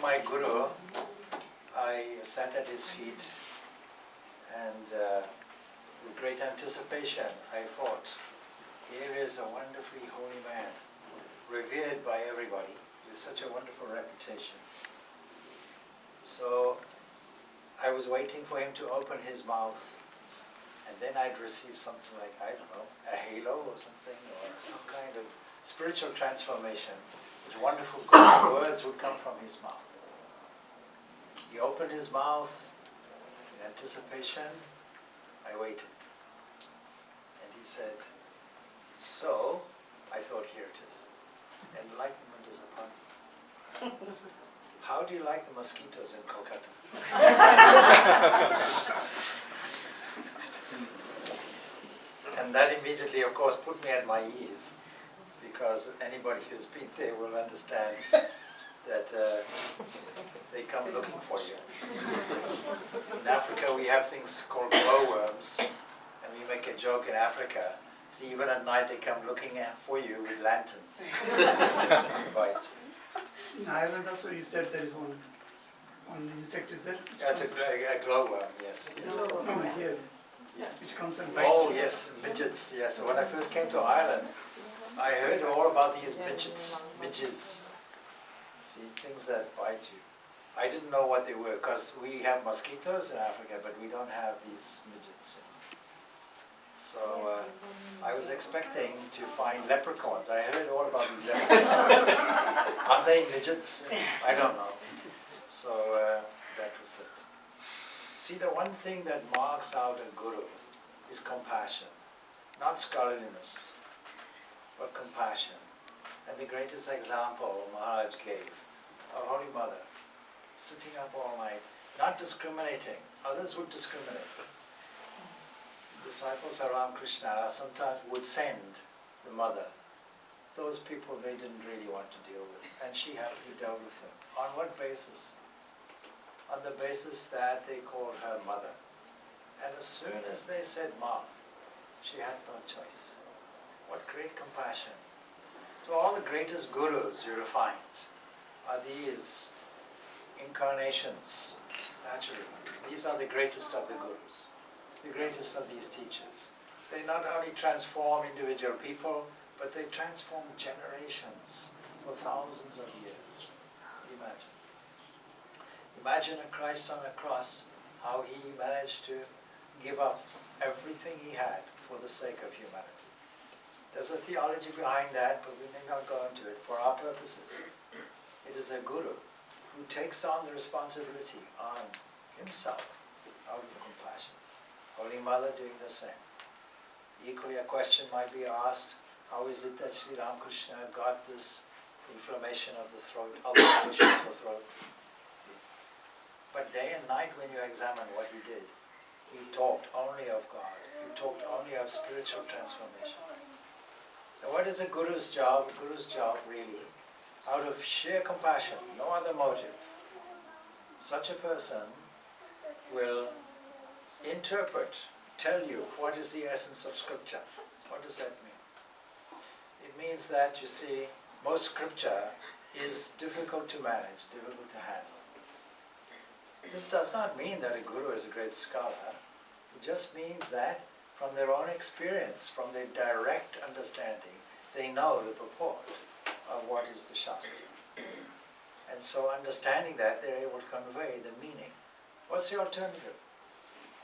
My Guru, I sat at his feet and with great anticipation I thought, here is a wonderfully holy man, revered by everybody, with such a wonderful reputation. So I was waiting for him to open his mouth, and then I'd receive something like, I don't know, a halo or something, or some kind of spiritual transformation. Such wonderful golden words would come from his mouth. He opened his mouth in anticipation. I waited. And he said, so, I thought, here it is. Enlightenment is upon you. How do you like the mosquitoes in Kolkata? And that immediately, of course, put me at my ease, because anybody who's been there will understand that they come looking for you. In Africa we have things called glowworms, and we make a joke in Africa. So even at night they come looking for you with lanterns. Right. In Ireland also you said there is one insect, is there? That's a glowworm, yes. No, here, which comes and bites. Oh yes, midgets, yes. So when I first came to Ireland, I heard all about these midges. See, things that bite you. I didn't know what they were, because we have mosquitoes in Africa, but we don't have these midgets. So I was expecting to find leprechauns. I heard all about these leprechauns. Aren't they midgets? I don't know. So that was it. See, the one thing that marks out a guru is compassion. Not scholarliness, but compassion. And the greatest example Maharaj gave, our Holy Mother, sitting up all night, not discriminating. Others would discriminate. Disciples around Krishna sometimes would send the mother. Those people they didn't really want to deal with, and she happily dealt with them. On what basis? On the basis that they called her mother. And as soon as they said Ma, she had no choice. What great compassion. So all the greatest gurus you will find are these incarnations, naturally. These are the greatest of the gurus, the greatest of these teachers. They not only transform individual people, but they transform generations for thousands of years. Imagine. Imagine a Christ on a cross, how he managed to give up everything he had for the sake of humanity. There's a theology behind that, but we may not go into it for our purposes. It is a guru who takes on the responsibility on himself out of compassion. Holy Mother doing the same. Equally, a question might be asked, how is it that Sri Ramakrishna got this inflammation of the throat, ulceration of the throat? But day and night when you examine what he did, he talked only of God. He talked only of spiritual transformation. Now what is a guru's job? A guru's job really, out of sheer compassion, no other motive. Such a person will interpret, tell you what is the essence of scripture. What does that mean? It means that, you see, most scripture is difficult to manage, difficult to handle. This does not mean that a guru is a great scholar. It just means that from their own experience, from their direct understanding, they know the purport of what is the Shastra. And so understanding that, they're able to convey the meaning. What's the alternative?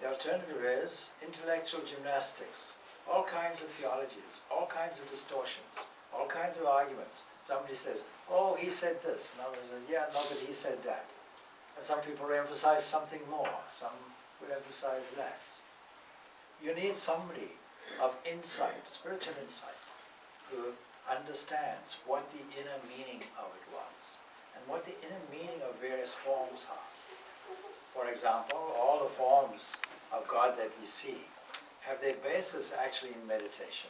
The alternative is intellectual gymnastics, all kinds of theologies, all kinds of distortions, all kinds of arguments. Somebody says, oh, he said this. Another says, yeah, no, but he said that. And some people emphasize something more, some will emphasize less. You need somebody of insight, spiritual insight, who understands what the inner meaning of it was, and what the inner meaning of various forms are. For example, all the forms of God that we see have their basis actually in meditation.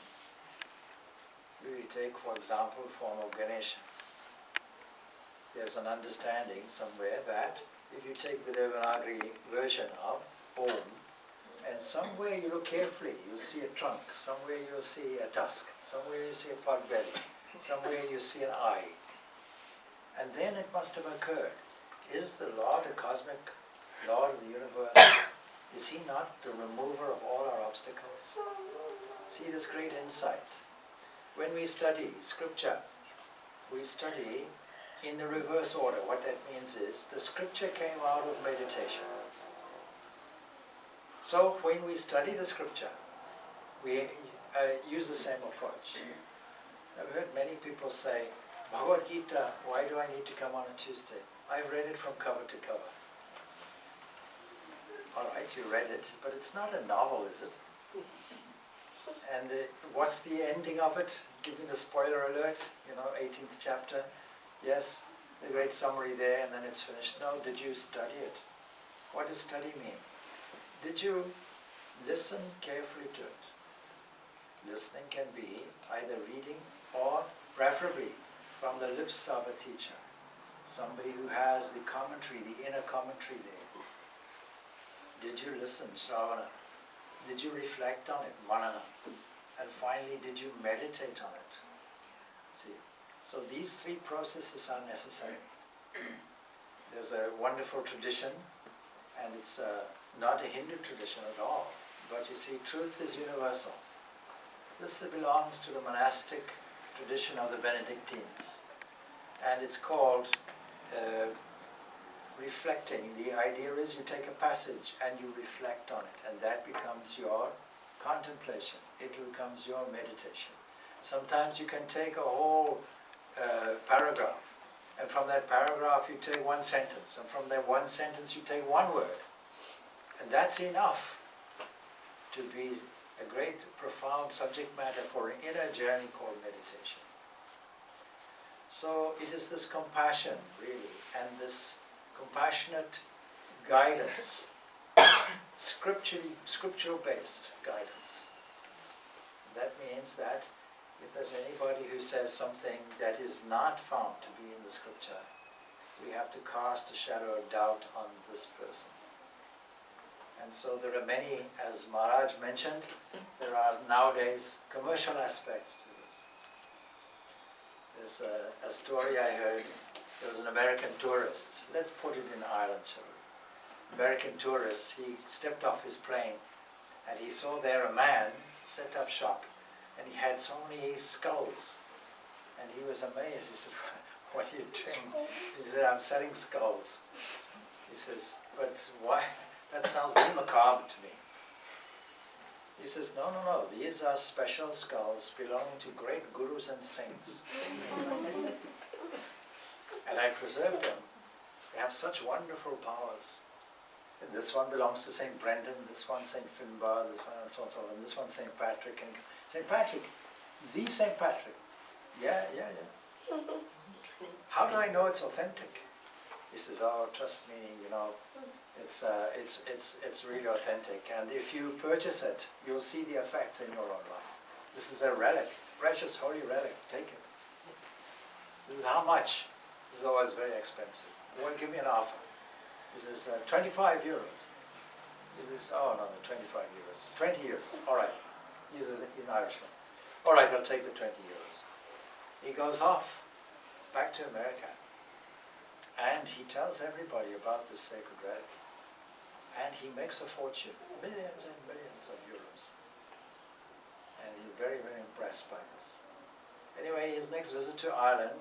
We take, for example, the form of Ganesha. There's an understanding somewhere that if you take the Devanagari version of Om, and somewhere you look carefully, you'll see a trunk, somewhere you'll see a tusk, somewhere you see a pot belly, somewhere you see an eye. And then it must have occurred is the Lord, the cosmic Lord of the universe, is He not the remover of all our obstacles? See this great insight. When we study Scripture, we study in the reverse order. What that means is the Scripture came out of meditation. So when we study the Scripture, we use the same approach. I've heard many people say, Bhagavad Gita, why do I need to come on a Tuesday? I've read it from cover to cover. All right, you read it, but it's not a novel, is it? And what's the ending of it? Give me the spoiler alert, 18th chapter. Yes, the great summary there, and then it's finished. No, did you study it? What does study mean? Did you listen carefully to it? Listening can be either reading or preferably from the lips of a teacher. Somebody who has the commentary, the inner commentary there. Did you listen, Shravana? Did you reflect on it, Manana? And finally, did you meditate on it? See, so these three processes are necessary. There's a wonderful tradition, and it's not a Hindu tradition at all. But you see, truth is universal. This belongs to the monastic tradition of the Benedictines. And it's called reflecting. The idea is you take a passage and you reflect on it, and that becomes your contemplation. It becomes your meditation. Sometimes you can take a whole paragraph, and from that paragraph you take one sentence, and from that one sentence you take one word. And that's enough to be a great, profound subject matter for an inner journey called meditation. So it is this compassion, really, and this compassionate guidance, scriptural-based guidance. That means that if there's anybody who says something that is not found to be in the Scripture, we have to cast a shadow of doubt on this person. And so there are many, as Maharaj mentioned, there are nowadays commercial aspects to this. There's a story I heard. There was an American tourist. Let's put it in Ireland, shall we? American tourist, he stepped off his plane and he saw there a man set up shop, and he had so many skulls. And he was amazed. He said, what are you doing? He said, I'm selling skulls. He says, but why? That sounds very macabre to me. He says, no, these are special skulls belonging to great gurus and saints. And I preserved them. They have such wonderful powers. And this one belongs to St. Brendan, this one St. Finbar, this one and so on and so on, and this one St. Patrick. And St. Patrick, the St. Patrick. Yeah. How do I know it's authentic? He says, oh, trust me, it's really authentic. And if you purchase it, you'll see the effects in your own life. This is a relic, precious holy relic, take it. This is how much? This is always very expensive. He won't give me an offer. He says, 25 euros. He says, oh no, 25 euros. 20 euros, all right. He's an Irishman. All right, I'll take the 20 euros. He goes off back to America, and he tells everybody about this sacred relic. And he makes a fortune, millions and millions of euros. And he's very, very impressed by this. Anyway, his next visit to Ireland,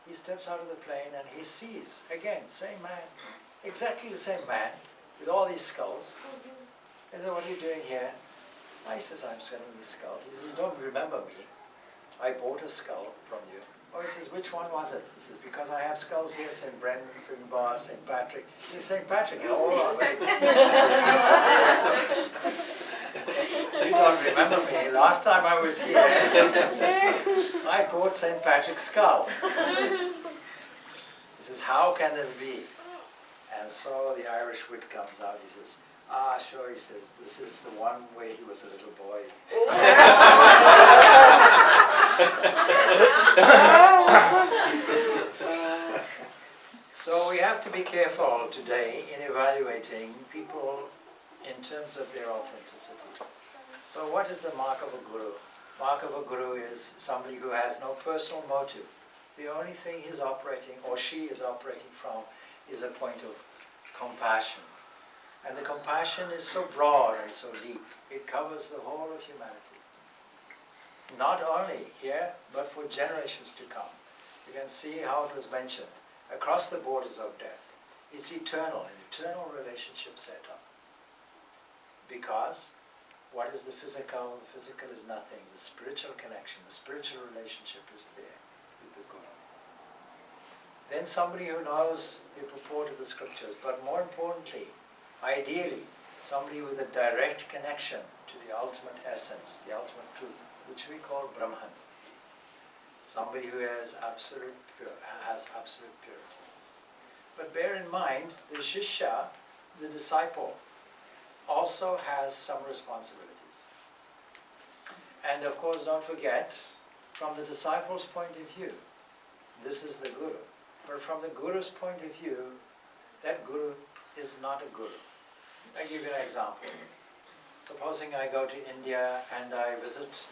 he steps out of the plane and he sees, again, same man, exactly the same man, with all these skulls. He said, what are you doing here? I says, I'm selling these skulls. He says, you don't remember me. I bought a skull from you. Oh, he says, which one was it? He says, because I have skulls here, St. Brendan, Finbar, St. Patrick. He says, St. Patrick, oh, you don't remember me. Last time I was here, I bought St. Patrick's skull. He says, how can this be? And so the Irish wit comes out. He says, ah, sure, he says, this is the one where he was a little boy. So we have to be careful today in evaluating people in terms of their authenticity. So what is the mark of a guru? Mark of a guru is somebody who has no personal motive. The only thing he's operating, or she is operating from, is a point of compassion. And the compassion is so broad and so deep, it covers the whole of humanity. Not only here, but for generations to come. You can see how it was mentioned, across the borders of death. It's eternal, an eternal relationship set up. Because what is the physical? The physical is nothing. The spiritual connection, the spiritual relationship is there with the Guru. Then somebody who knows the purport of the scriptures, but more importantly, ideally, somebody with a direct connection to the ultimate essence, the ultimate truth, which we call Brahman. Somebody who has absolute purity. But bear in mind, the Shishya, the disciple, also has some responsibilities. And of course, don't forget, from the disciple's point of view, this is the Guru. But from the Guru's point of view, that Guru is not a Guru. I'll give you an example. Supposing I go to India and I visit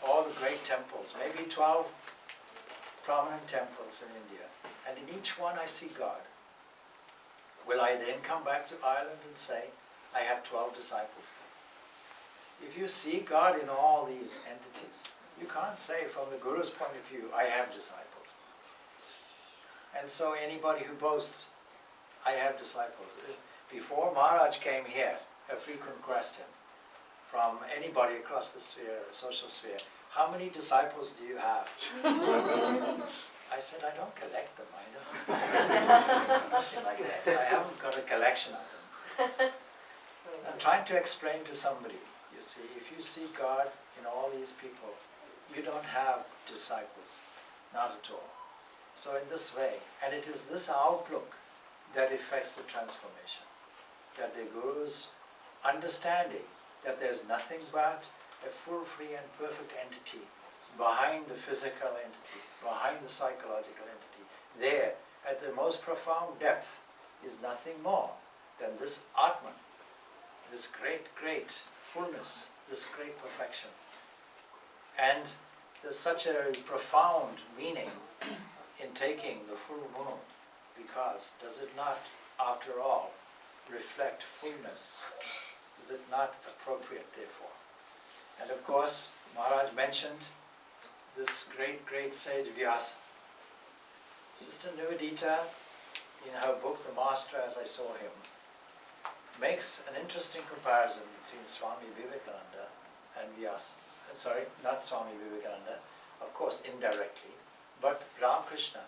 all the great temples, maybe 12 prominent temples in India, and in each one I see God. Will I then come back to Ireland and say, I have 12 disciples? If you see God in all these entities, you can't say from the Guru's point of view, I have disciples. And so anybody who boasts, I have disciples. Before Maharaj came here, a frequent question from anybody across the sphere, social sphere, how many disciples do you have? I said, I don't collect them, I don't. Nothing like that. I haven't got a collection of them. I'm trying to explain to somebody, you see, if you see God in all these people, you don't have disciples, not at all. So in this way, and it is this outlook that affects the transformation, that the Guru's understanding that there's nothing but a full, free and perfect entity behind the physical entity, behind the psychological entity. There, at the most profound depth, is nothing more than this Atman, this great, great fullness, this great perfection. And there's such a profound meaning in taking the full moon, because does it not, after all, reflect fullness? Is it not appropriate, therefore? And of course, Maharaj mentioned this great, great sage Vyasa. Sister Nivedita, in her book, The Master as I Saw Him, makes an interesting comparison between Swami Vivekananda and Vyasa. Sorry, not Swami Vivekananda, of course indirectly, but Ramakrishna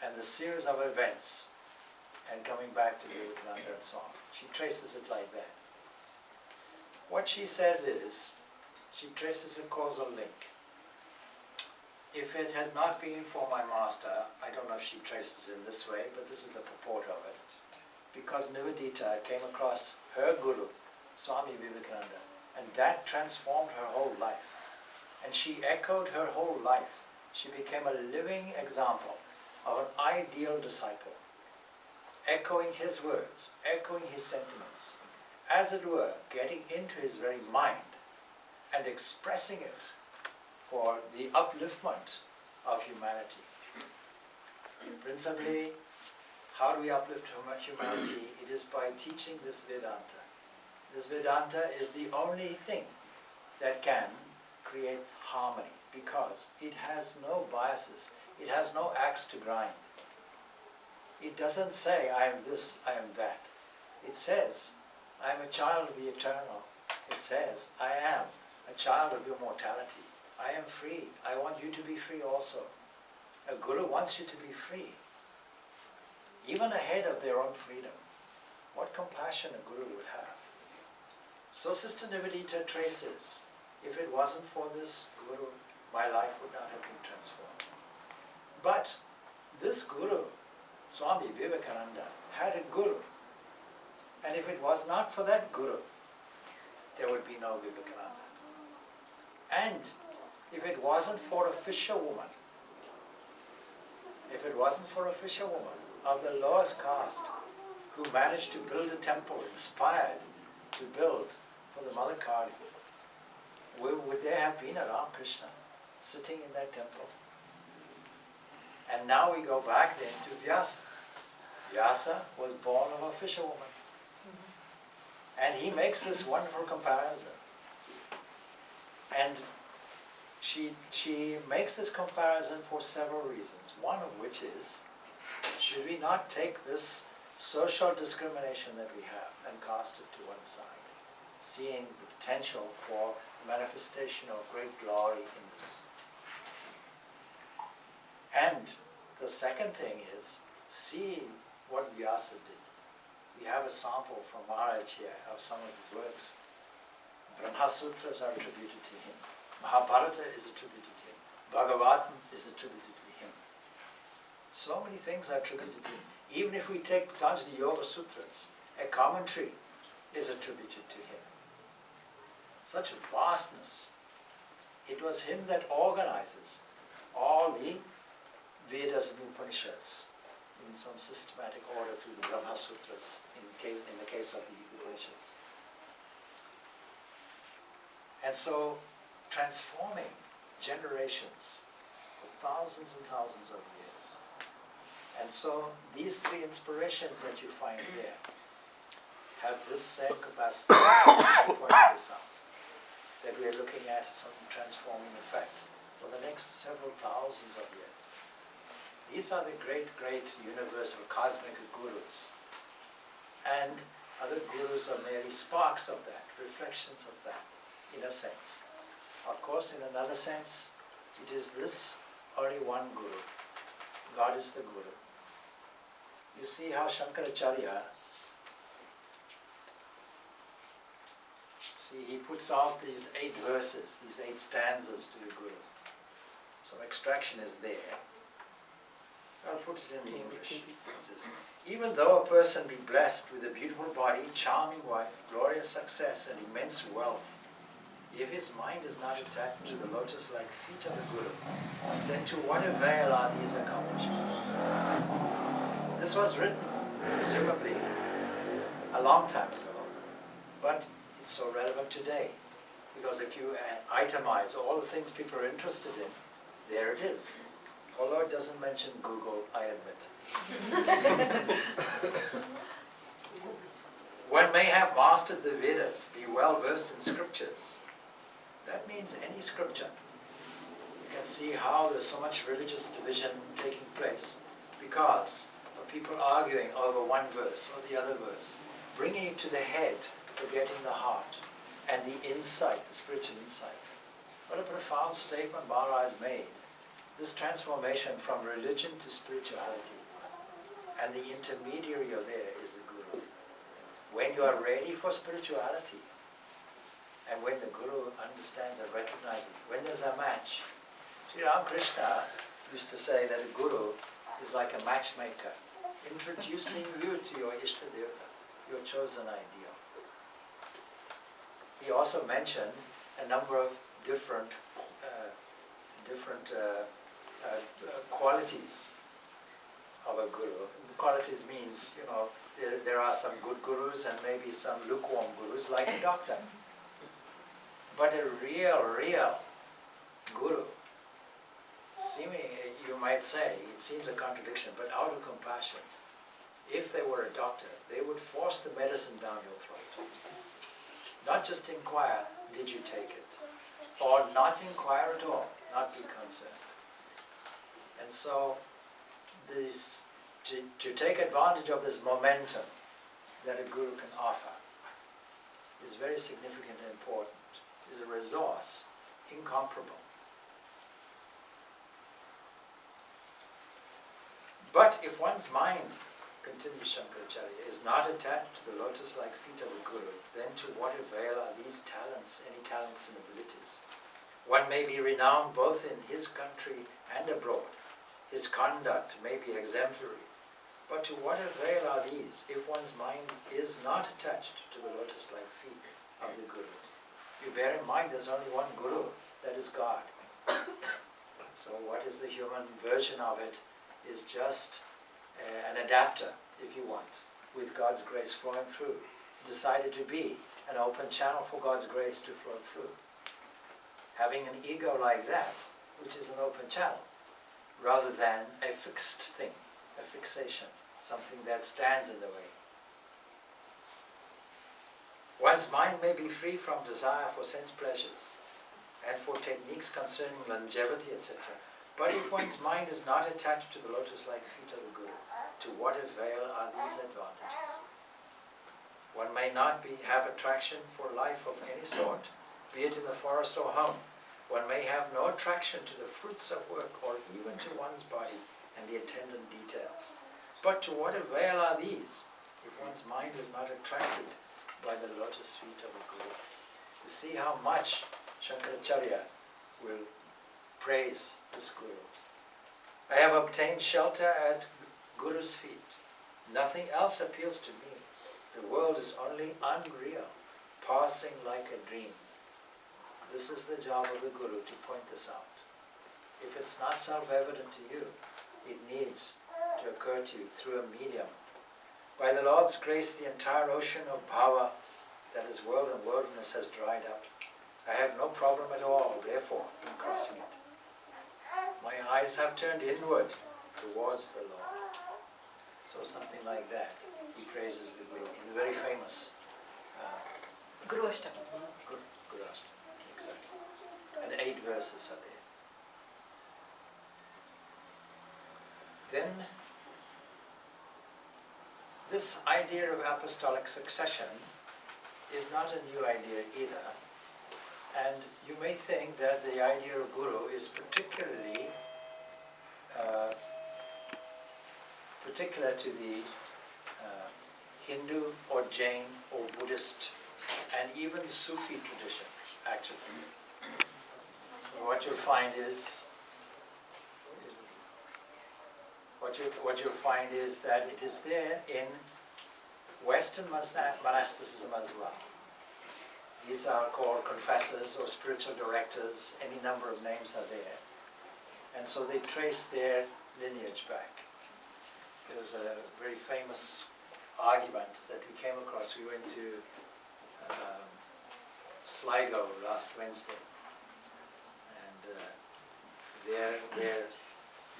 and the series of events, and coming back to Vivekananda and so on. She traces it like that. What she says is, she traces a causal link. If it had not been for my master, I don't know if she traces in this way, but this is the purport of it. Because Nivedita came across her Guru, Swami Vivekananda, and that transformed her whole life. And she echoed her whole life. She became a living example of an ideal disciple, echoing his words, echoing his sentiments, as it were, getting into his very mind and expressing it for the upliftment of humanity. Principally, how do we uplift humanity? It is by teaching this Vedanta. This Vedanta is the only thing that can create harmony, because it has no biases, it has no axe to grind. It doesn't say, I am this, I am that. It says, I am a child of the eternal. It says, I am a child of your mortality. I am free. I want you to be free also. A Guru wants you to be free, even ahead of their own freedom. What compassion a Guru would have. So Sister Nivedita traces, if it wasn't for this Guru, my life would not have been transformed. But this Guru, Swami Vivekananda, had a Guru. And if it was not for that Guru, there would be no Vivekananda. And if it wasn't for a fisherwoman, of the lowest caste, who managed to build a temple, inspired to build for the Mother Kali, would there have been a Ramakrishna sitting in that temple? And now we go back then to Vyasa. Vyasa was born of a fisherwoman. And he makes this wonderful comparison. And she makes this comparison for several reasons. One of which is, should we not take this social discrimination that we have and cast it to one side, seeing the potential for manifestation of great glory in this? And the second thing is, see what Vyasa did. We have a sample from Maharaj here of some of his works. Brahma Sutras are attributed to him. Mahabharata is attributed to him. Bhagavatam is attributed to him. So many things are attributed to him. Even if we take Patanjali Yoga Sutras, a commentary is attributed to him. Such vastness. It was him that organizes all the Vedas and Upanishads in some systematic order through the Brahma Sutras, in the case of the Upanishads. And so, transforming generations for thousands and thousands of years. And so, these three inspirations that you find here have this same capacity. She points this out, that we are looking at some transforming effect for the next several thousands of years. These are the great, great universal cosmic gurus. And other gurus are merely sparks of that, reflections of that, in a sense. Of course, in another sense, it is this only one guru. God is the guru. You see how Shankaracharya, he puts out these 8 verses, these 8 stanzas to the guru. Some extraction is there. I'll put it in the English. It says, even though a person be blessed with a beautiful body, charming wife, glorious success, and immense wealth, if his mind is not attached to the lotus-like feet of the Guru, then to what avail are these accomplishments? This was written, presumably, a long time ago, but it's so relevant today. Because if you itemize all the things people are interested in, there it is. Although it doesn't mention Google, I admit. One may have mastered the Vedas, be well versed in scriptures. That means any scripture. You can see how there's so much religious division taking place because of people arguing over one verse or the other verse, bringing it to the head, forgetting the heart, and the insight, the spiritual insight. What a profound statement Maharaj made. This transformation from religion to spirituality, and the intermediary of there is the Guru. When you are ready for spirituality, and when the Guru understands and recognizes, when there's a match. Sri Ramakrishna used to say that a Guru is like a matchmaker, introducing you to your Ishtadeva, your chosen ideal. He also mentioned a number of different qualities of a guru. Qualities means, there are some good gurus and maybe some lukewarm gurus, like a doctor. But a real guru, seeming, you might say, it seems a contradiction, but out of compassion, if they were a doctor, they would force the medicine down your throat. Not just inquire, did you take it? Or not inquire at all, not be concerned. And so, to take advantage of this momentum that a guru can offer is very significant and important, is a resource incomparable. But if one's mind, continues Shankaracharya, is not attached to the lotus-like feet of the Guru, then to what avail are these talents, any talents and abilities? One may be renowned both in his country and abroad. His conduct may be exemplary. But to what avail are these if one's mind is not attached to the lotus-like feet of the Guru? You bear in mind there's only one Guru, that is God. So what is the human version of it is just an adapter, if you want, with God's grace flowing through. Decided to be an open channel for God's grace to flow through. Having an ego like that, which is an open channel, rather than a fixed thing, a fixation. something that stands in the way. One's mind may be free from desire for sense pleasures and for techniques concerning longevity, etc. But if one's mind is not attached to the lotus-like feet of the Guru, to what avail are these advantages? One may not have attraction for life of any sort, be it in the forest or home. One may have no attraction to the fruits of work or even to one's body and the attendant details. But to what avail are these if one's mind is not attracted by the lotus feet of the Guru? You see how much Shankaracharya will praise this Guru. I have obtained shelter at Guru's feet. Nothing else appeals to me. The world is only unreal, passing like a dream. This is the job of the Guru, to point this out. If it's not self-evident to you, it needs to occur to you through a medium. By the Lord's grace, the entire ocean of bhava, that is world and worldliness, has dried up. I have no problem at all, therefore, in crossing it. My eyes have turned inward towards the Lord. So something like that. He praises the Guru in a very famous Guru Ashtaka. Guru Ashtaka, exactly. And 8 verses are there. Then, this idea of apostolic succession is not a new idea either. And you may think that the idea of Guru is particularly particular to the Hindu or Jain or Buddhist and even Sufi tradition, actually. So what you'll find is that it is there in Western monasticism as well. These are called confessors or spiritual directors. Any number of names are there. And so they trace their lineage back. There was a very famous argument that we came across. We went to Sligo last Wednesday. And there where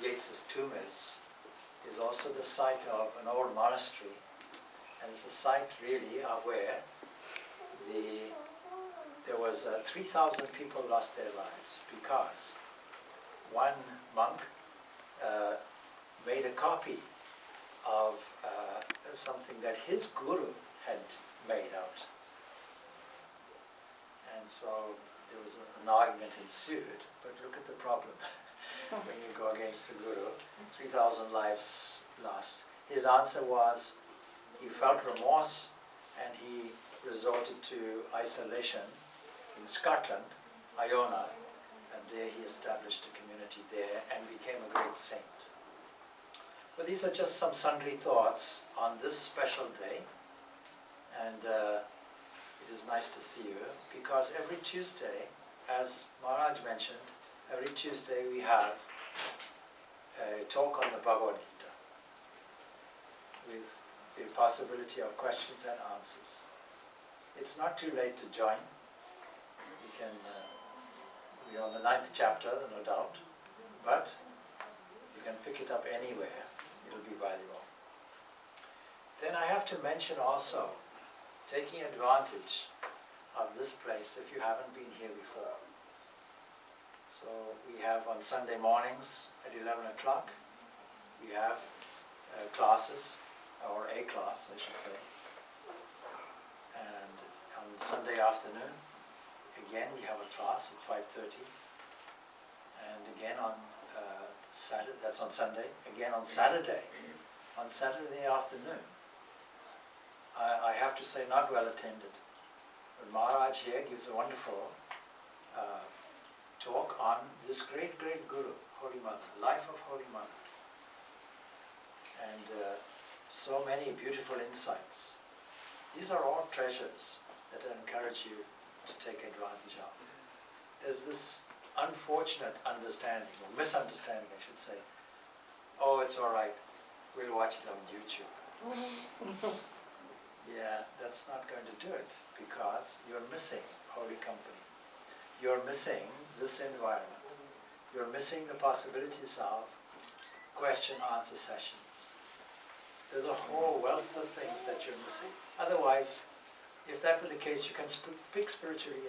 Yeats's tomb is also the site of an old monastery. And it's the site really of where there was 3,000 people lost their lives because one monk made a copy of something that his guru had made out. And so there was an argument ensued, but look at the problem. When you go against the Guru, 3,000 lives lost. His answer was, he felt remorse and he resorted to isolation in Scotland, Iona, and there he established a community there and became a great saint. But these are just some sundry thoughts on this special day, and it is nice to see you, because every Tuesday, as Maharaj mentioned, every Tuesday we have a talk on the Bhagavad Gita with the possibility of questions and answers. It's not too late to join. You can, we're on the 9th chapter, no doubt, but you can pick it up anywhere. It'll be valuable. Then I have to mention also, taking advantage of this place if you haven't been here before. So we have on Sunday mornings at 11 o'clock, we have classes, or a class I should say. And on Sunday afternoon, again we have a class at 5:30. And again on Saturday, that's on Sunday, again on Saturday afternoon. I have to say not well attended. But Maharaj here gives a wonderful talk on this great, great Guru, Holy Mother, life of Holy Mother. And so many beautiful insights. These are all treasures that I encourage you to take advantage of. There's this unfortunate understanding, or misunderstanding I should say, oh it's alright, we'll watch it on YouTube. Yeah, that's not going to do it, because you're missing holy company. You're missing this environment. You're missing the possibilities of question-answer sessions. There's a whole wealth of things that you're missing. Otherwise, if that were the case, you can pick spirituality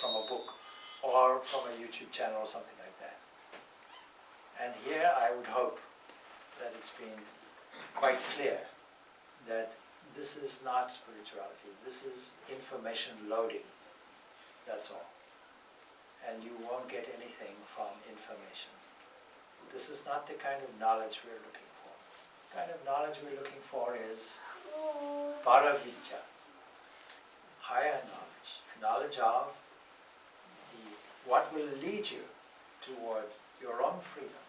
from a book or from a YouTube channel or something like that. And here I would hope that it's been quite clear that this is not spirituality, this is information loading, that's all. And you won't get anything from information. This is not the kind of knowledge we're looking for. The kind of knowledge we're looking for is Paravidya, higher knowledge, knowledge of what will lead you toward your own freedom,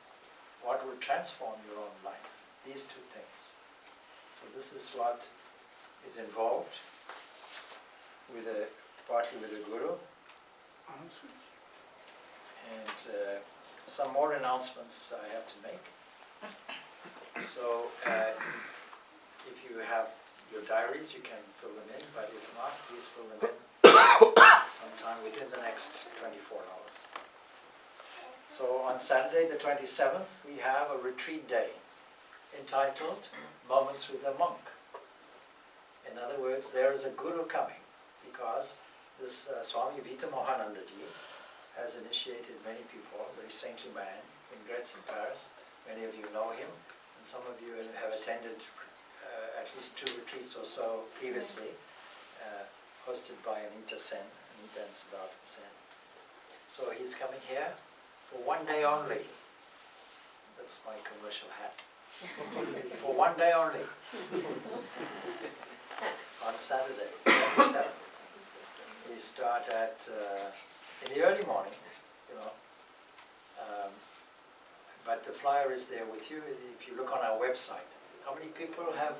what will transform your own life, these two things. So this is what is involved partly with the Guru. And some more announcements I have to make. So if you have your diaries, you can fill them in, but if not, please fill them in sometime within the next 24 hours. So on Saturday the 27th, we have a retreat day entitled Moments with a Monk. In other words, there is a Guru coming, because this Swami Purnananda has initiated many people, a very saintly man in Gretz in Paris. Many of you know him, and some of you have attended at least 2 retreats or so previously, hosted by Anita and Siddhartha Sen. So he's coming here for 1 day only. That's my commercial hat. For 1 day only. On Saturday, 27th. We start at in the early morning, but the flyer is there with you. If you look on our website, how many people have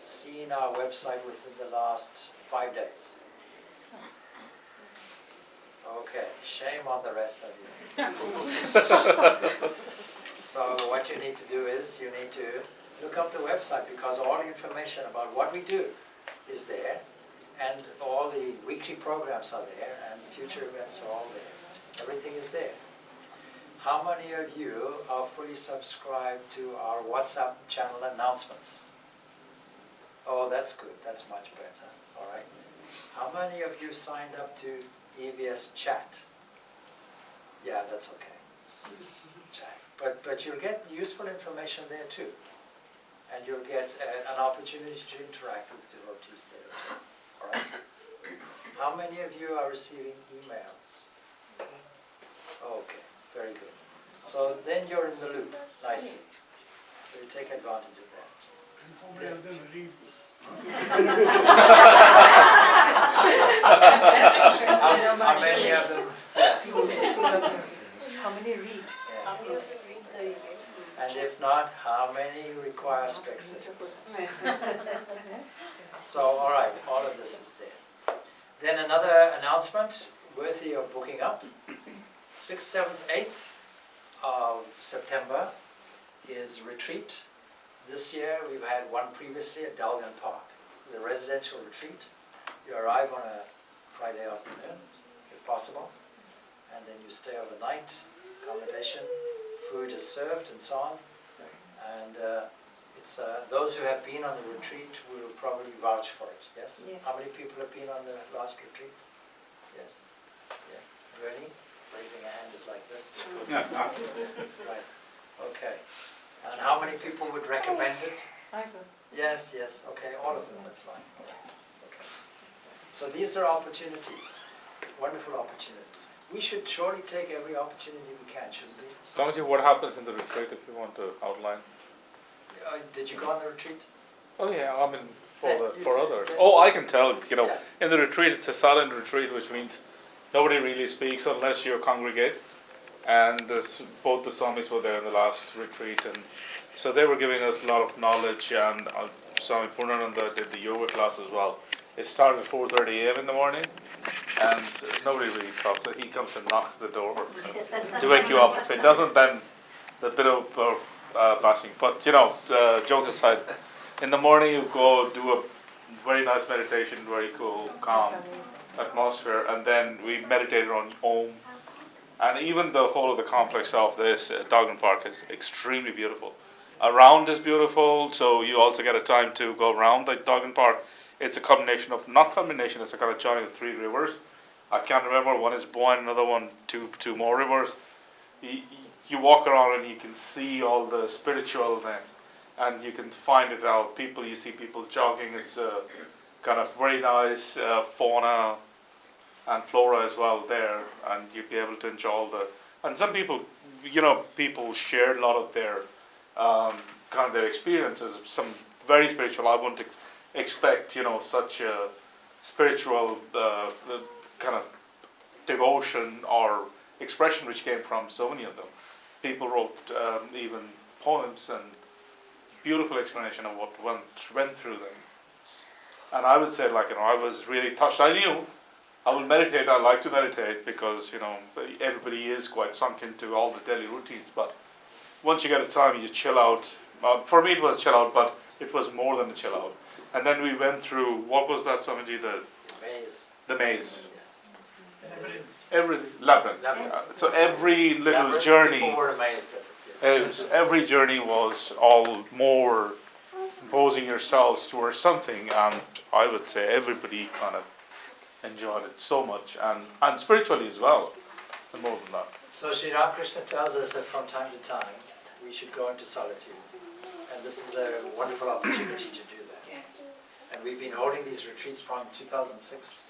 seen our website within the last 5 days? Okay, shame on the rest of you. So what you need to do is you need to look up the website, because all the information about what we do is there, and all the weekly programs are there, and future events are all there. Everything is there. How many of you are fully subscribed to our WhatsApp channel announcements? Oh, that's good. That's much better. All right. How many of you signed up to EVS chat? Yeah, that's okay. It's just chat. But you'll get useful information there too. And you'll get an opportunity to interact with devotees there. All right. How many of you are receiving emails? Okay, very good. So then you're in the loop nicely. So you take advantage of that. How many of them read? How many of them? Yes. How many read? Yeah. And if not, how many require specs? So, all right, all of this is there. Then another announcement worthy of booking up. 6th, 7th, 8th of September is retreat. This year we've had one previously at Dublin Park, the residential retreat. You arrive on a Friday afternoon, if possible, and then you stay overnight, accommodation, food is served and so on. And it's those who have been on the retreat will probably vouch for it, yes? Yes. How many people have been on the last retreat? Yes. Yeah. Ready? Raising a hand is like this. Right. Okay. And how many people would recommend it? I will. Yes, yes. Okay, all of them, that's fine. Okay. So these are opportunities, wonderful opportunities. We should surely take every opportunity we can, shouldn't we? Swamiji, what happens in the retreat if you want to outline? Did you go on the retreat? Oh yeah, I mean Yeah, for you others. did. Oh, I can tell. Yeah. In the retreat, it's a silent retreat, which means nobody really speaks unless you congregate. And both the Swamis were there in the last retreat, and so they were giving us a lot of knowledge. And Swami Purnananda did the yoga class as well. It started at 4:30 a.m. in the morning, and nobody really talks. So he comes and knocks the door to wake you up. If it doesn't, then a bit of bashing. But joke aside, in the morning you go do a very nice meditation, very cool, calm atmosphere, and then we meditated on Om. And even the whole of the complex of this Dublin Park is extremely beautiful. around is beautiful, so you also get a time to go around the Dublin Park. It's a combination of, not combination, it's a kind of joining of three rivers. I can't remember, one is Boyne, another one, two more rivers. You walk around and you can see all the spiritual things, and you can find it out. You see people jogging. It's a kind of very nice fauna and flora as well there, and you'd be able to enjoy all the. And some people, people shared a lot of their kind of their experiences. Some very spiritual. I wouldn't expect such a spiritual kind of devotion or expression which came from so many of them. People wrote even poems and beautiful explanation of what went through them. And I would say, I was really touched. I knew I will meditate. I like to meditate because everybody is quite sunk into all the daily routines. But once you get a time, you chill out. For me, it was chill out, but it was more than a chill out. And then we went through, what was that, Swamiji? Maze. The maze. Labyrinth. Every labyrinth. So every little Labyrinth, journey. people were amazed at it. Every journey was all more imposing yourselves towards something, and I would say everybody kind of enjoyed it so much, and spiritually as well, and more than that. So Sri Ramakrishna tells us that from time to time we should go into solitude, and this is a wonderful opportunity to do that. And we've been holding these retreats from 2006.